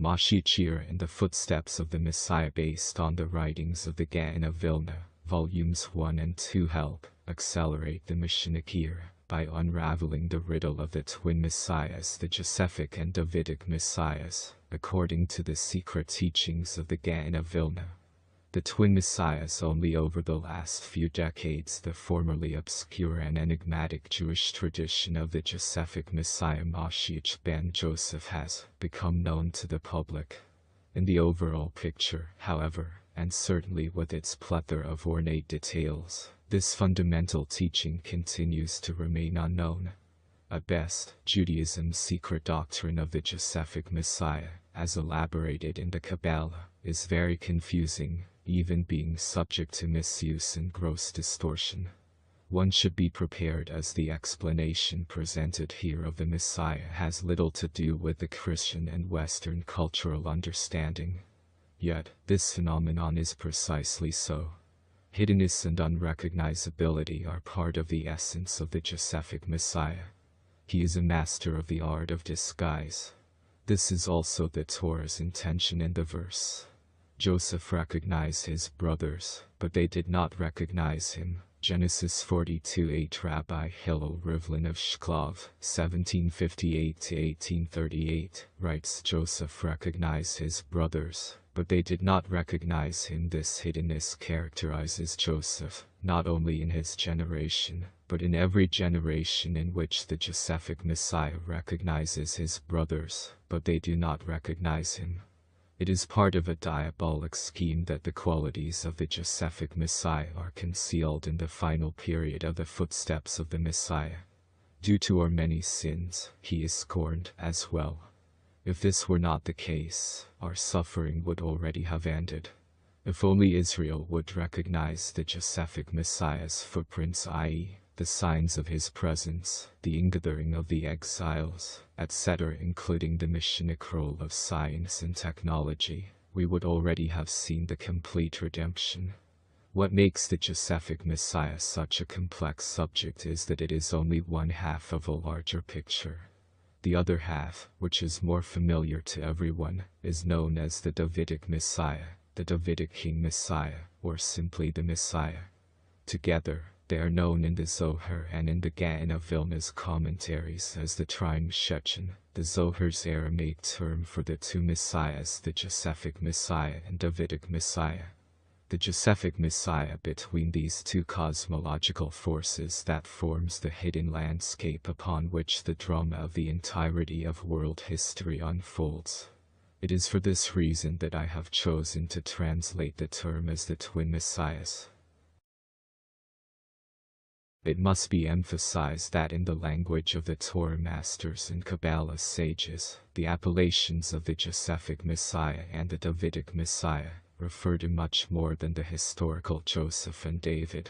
Moshiach in the footsteps of the Messiah based on the writings of the Gaon of Vilna, volumes 1 and 2 help accelerate the Messianic era by unraveling the riddle of the twin messiahs, the Josephic and Davidic messiahs, according to the secret teachings of the Gaon of Vilna. The twin messiahs only over the last few decades the formerly obscure and enigmatic Jewish tradition of the Josephic Messiah Moshiach ben Joseph has become known to the public. In the overall picture, however, and certainly with its plethora of ornate details, this fundamental teaching continues to remain unknown. At best, Judaism's secret doctrine of the Josephic Messiah, as elaborated in the Kabbalah, is very confusing, even being subject to misuse and gross distortion. One should be prepared, as the explanation presented here of the Messiah has little to do with the Christian and Western cultural understanding. Yet, this phenomenon is precisely so. Hiddenness and unrecognizability are part of the essence of the Josephic Messiah. He is a master of the art of disguise. This is also the Torah's intention in the verse. Joseph recognized his brothers, but they did not recognize him. Genesis 42:8. Rabbi Hillel Rivlin of Shklov, 1758–1838, writes, Joseph recognized his brothers, but they did not recognize him. This hiddenness characterizes Joseph, not only in his generation, but in every generation in which the Josephic Messiah recognizes his brothers, but they do not recognize him. It is part of a diabolic scheme that the qualities of the Josephic Messiah are concealed in the final period of the footsteps of the Messiah. Due to our many sins, he is scorned as well. If this were not the case, our suffering would already have ended. If only Israel would recognize the Josephic Messiah's footprints, i.e., the signs of his presence, the ingathering of the exiles, etc., including the Messianic role of science and technology, we would already have seen the complete redemption. What makes the Josephic Messiah such a complex subject is that it is only one half of a larger picture. The other half, which is more familiar to everyone, is known as the Davidic Messiah, the Davidic King Messiah, or simply the Messiah. Together, they are known in the Zohar and in the Gaon of Vilna's commentaries as the Trim Shechin, the Zohar's Aramaic term for the two messiahs, the Josephic Messiah and Davidic Messiah. The Josephic Messiah between these two cosmological forces that forms the hidden landscape upon which the drama of the entirety of world history unfolds. It is for this reason that I have chosen to translate the term as the twin messiahs. It must be emphasized that in the language of the Torah masters and Kabbalah sages, the appellations of the Josephic Messiah and the Davidic Messiah refer to much more than the historical Joseph and David.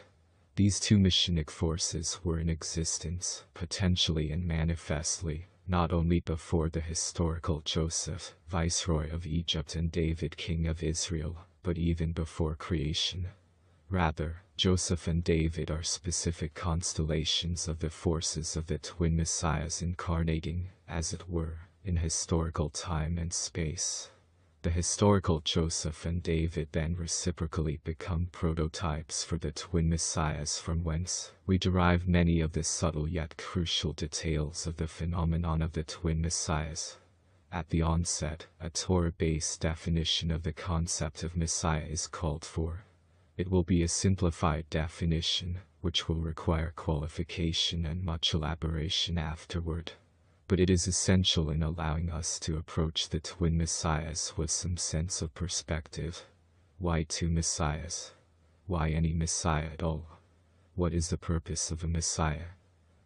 These two Messianic forces were in existence, potentially and manifestly, not only before the historical Joseph, viceroy of Egypt, and David, king of Israel, but even before creation. Rather, Joseph and David are specific constellations of the forces of the twin messiahs incarnating, as it were, in historical time and space. The historical Joseph and David then reciprocally become prototypes for the twin messiahs, from whence we derive many of the subtle yet crucial details of the phenomenon of the twin messiahs. At the onset, a Torah-based definition of the concept of Messiah is called for. It will be a simplified definition, which will require qualification and much elaboration afterward. But it is essential in allowing us to approach the twin messiahs with some sense of perspective. Why two messiahs? Why any messiah at all? What is the purpose of a messiah?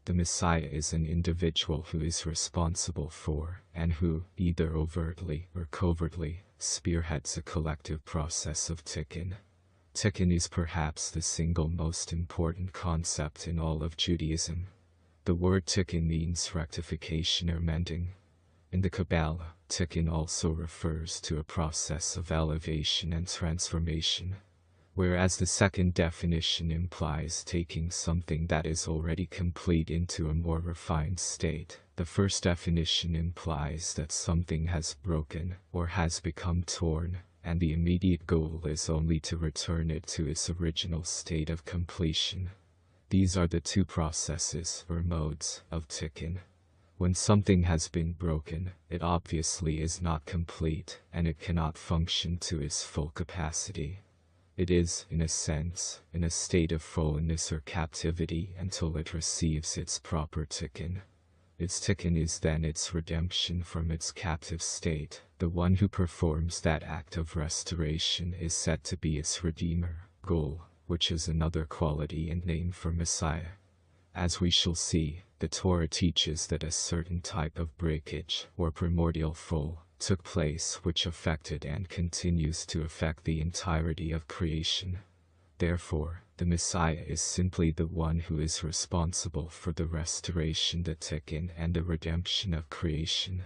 The messiah is an individual who is responsible for, and who, either overtly or covertly, spearheads a collective process of tikkun. Tikkun is perhaps the single most important concept in all of Judaism. The word tikkun means rectification or mending. In the Kabbalah, tikkun also refers to a process of elevation and transformation. whereas the second definition implies taking something that is already complete into a more refined state. The first definition implies that something has broken or has become torn, and the immediate goal is only to return it to its original state of completion. These are the two processes or modes of tikkun. When something has been broken, it obviously is not complete, and it cannot function to its full capacity. It is, in a sense, in a state of fallenness or captivity until it receives its proper tikkun. Its tikkun is then its redemption from its captive state. The one who performs that act of restoration is said to be its redeemer, goal, which is another quality and name for Messiah. As we shall see, the Torah teaches that a certain type of breakage, or primordial fall, took place which affected and continues to affect the entirety of creation. Therefore, the Messiah is simply the one who is responsible for the restoration, the tikkun, and the redemption of creation.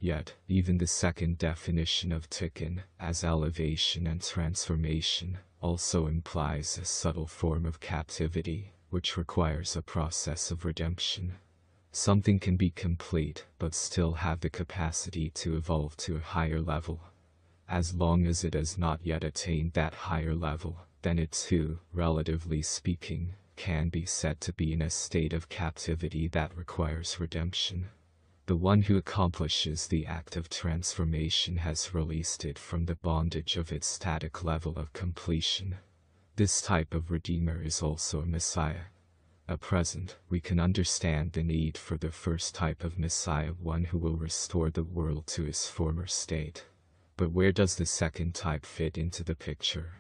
Yet, even the second definition of tikkun, as elevation and transformation, also implies a subtle form of captivity, which requires a process of redemption. Something can be complete, but still have the capacity to evolve to a higher level. As long as it has not yet attained that higher level, then it too, relatively speaking, can be said to be in a state of captivity that requires redemption. The one who accomplishes the act of transformation has released it from the bondage of its static level of completion. This type of redeemer is also a Messiah. At present, we can understand the need for the first type of Messiah, one who will restore the world to its former state. But where does the second type fit into the picture?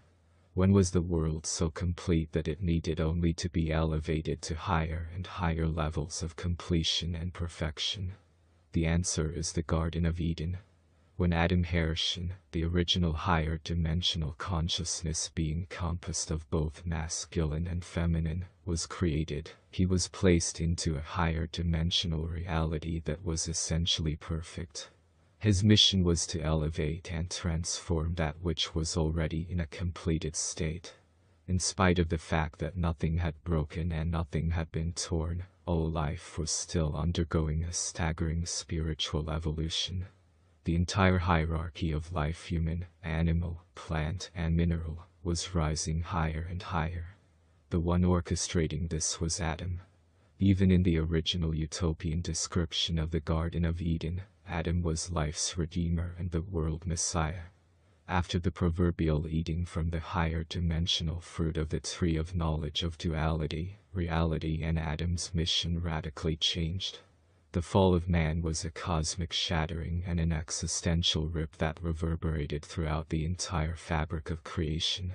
When was the world so complete that it needed only to be elevated to higher and higher levels of completion and perfection? The answer is the Garden of Eden. When Adam Harishon, the original higher dimensional consciousness being composed of both masculine and feminine, was created, he was placed into a higher dimensional reality that was essentially perfect. His mission was to elevate and transform that which was already in a completed state. In spite of the fact that nothing had broken and nothing had been torn, all life was still undergoing a staggering spiritual evolution. The entire hierarchy of life, human, animal, plant, and mineral, was rising higher and higher. The one orchestrating this was Adam. Even in the original utopian description of the Garden of Eden, Adam was life's redeemer and the world Messiah. After the proverbial eating from the higher dimensional fruit of the tree of knowledge of duality, reality and Adam's mission radically changed. The fall of man was a cosmic shattering and an existential rip that reverberated throughout the entire fabric of creation.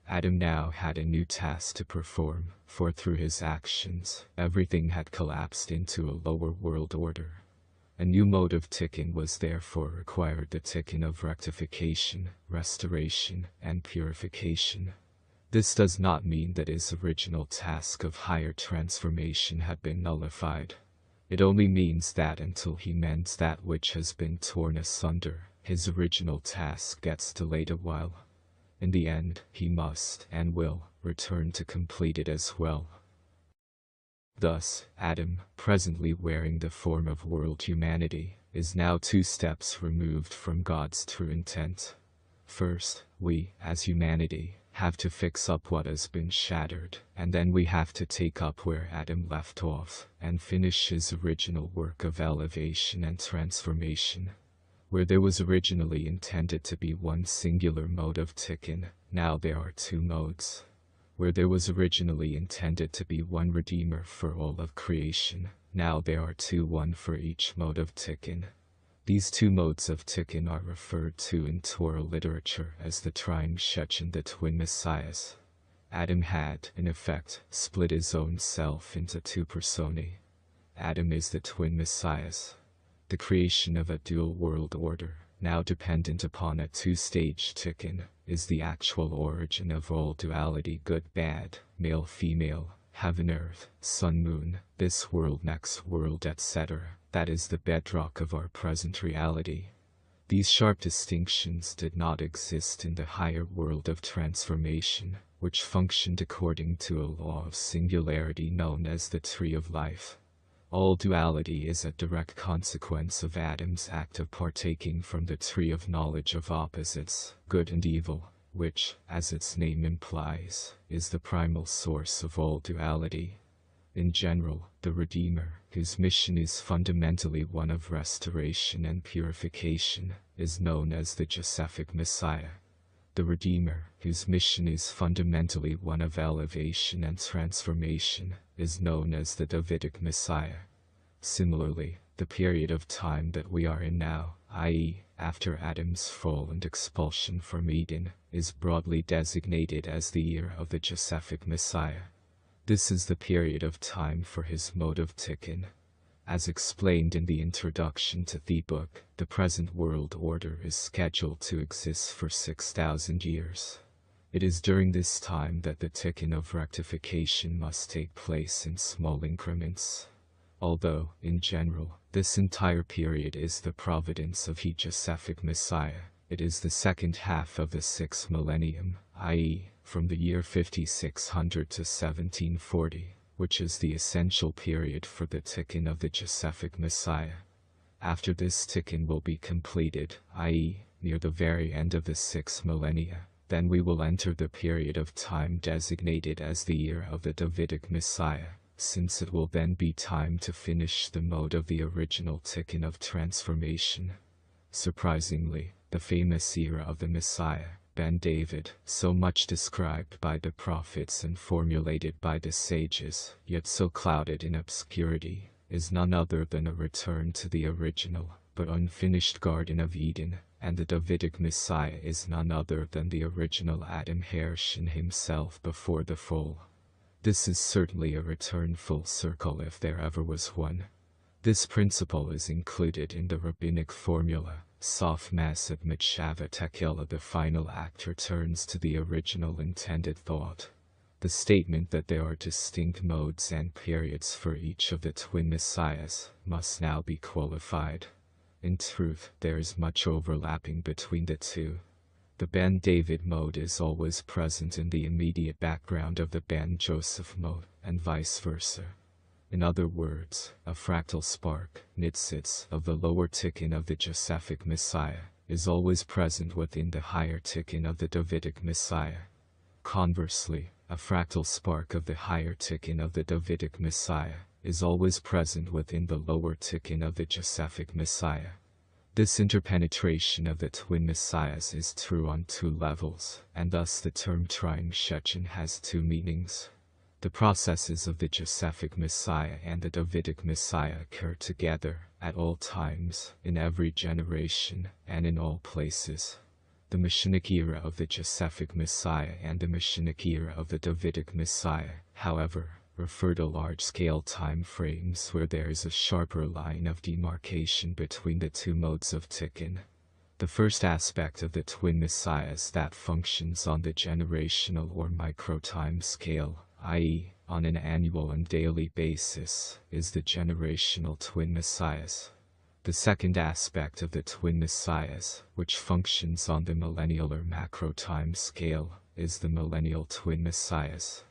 Adam now had a new task to perform, for through his actions, everything had collapsed into a lower world order. A new mode of tikkun was therefore required, the tikkun of rectification, restoration, and purification. This does not mean that his original task of higher transformation had been nullified. It only means that until he mends that which has been torn asunder, his original task gets delayed a while. In the end, he must and will return to complete it as well. Thus, Adam, presently wearing the form of world humanity, is now 2 steps removed from God's true intent. First, we, as humanity, have to fix up what has been shattered, and then we have to take up where Adam left off, and finish his original work of elevation and transformation. Where there was originally intended to be one singular mode of tikkun, now there are 2 modes. Where there was originally intended to be one Redeemer for all of creation, now there are 2, one for each mode of tikkun. These 2 modes of tikkun are referred to in Torah literature as the Trine Shechen, the twin messiahs. Adam had, in effect, split his own self into 2 personae. Adam is the twin messiahs. The creation of a dual world order, now dependent upon a 2-stage tikkun, is the actual origin of all duality, good-bad, male-female, heaven-earth, sun-moon, this world, next world, etc. That is the bedrock of our present reality. These sharp distinctions did not exist in the higher world of transformation, which functioned according to a law of singularity known as the tree of life. All duality is a direct consequence of Adam's act of partaking from the tree of knowledge of opposites, good and evil, which, as its name implies, is the primal source of all duality. In general, the Redeemer, whose mission is fundamentally one of restoration and purification, is known as the Josephic Messiah. The Redeemer, whose mission is fundamentally one of elevation and transformation, is known as the Davidic Messiah. Similarly, the period of time that we are in now, i.e., after Adam's fall and expulsion from Eden, is broadly designated as the year of the Josephic Messiah. This is the period of time for his mode of tikkun. As explained in the introduction to the book, the present world order is scheduled to exist for 6,000 years. It is during this time that the tikkun of rectification must take place in small increments. Although, in general, this entire period is the providence of the Josephic Messiah, it is the second half of the 6th millennium, i.e., from the year 5600 to 1740, which is the essential period for the tikkun of the Josephic Messiah. After this tikkun will be completed, i.e., near the very end of the 6th millennia, then we will enter the period of time designated as the year of the Davidic Messiah, since it will then be time to finish the mode of the original tikkun of transformation. Surprisingly, the famous era of the Messiah, Ben-David, so much described by the prophets and formulated by the sages, yet so clouded in obscurity, is none other than a return to the original, but unfinished Garden of Eden, and the Davidic Messiah is none other than the original Adam Hershon himself before the fall. This is certainly a return full circle if there ever was one. This principle is included in the rabbinic formula, Sof Masad Mitshava Tekila. The final act returns to the original intended thought. The statement that there are distinct modes and periods for each of the twin messiahs must now be qualified. In truth, there is much overlapping between the two. The Ben-David mode is always present in the immediate background of the Ben-Joseph mode, and vice versa. In other words, a fractal spark, nitzitz, of the lower tikkun of the Josephic Messiah, is always present within the higher tikkun of the Davidic Messiah. Conversely, a fractal spark of the higher tikkun of the Davidic Messiah is always present within the lower tikkun of the Josephic Messiah. This interpenetration of the twin messiahs is true on two levels, and thus the term Triune Shechen has two meanings. The processes of the Josephic Messiah and the Davidic Messiah occur together, at all times, in every generation, and in all places. The Messianic era of the Josephic Messiah and the Messianic era of the Davidic Messiah, however, refer to large-scale time frames where there is a sharper line of demarcation between the two modes of tikkun. The first aspect of the twin messiahs that functions on the generational or micro-time scale, i.e., on an annual and daily basis, is the generational twin messiahs. The second aspect of the twin messiahs, which functions on the millennial or macro time scale, is the millennial twin messiahs.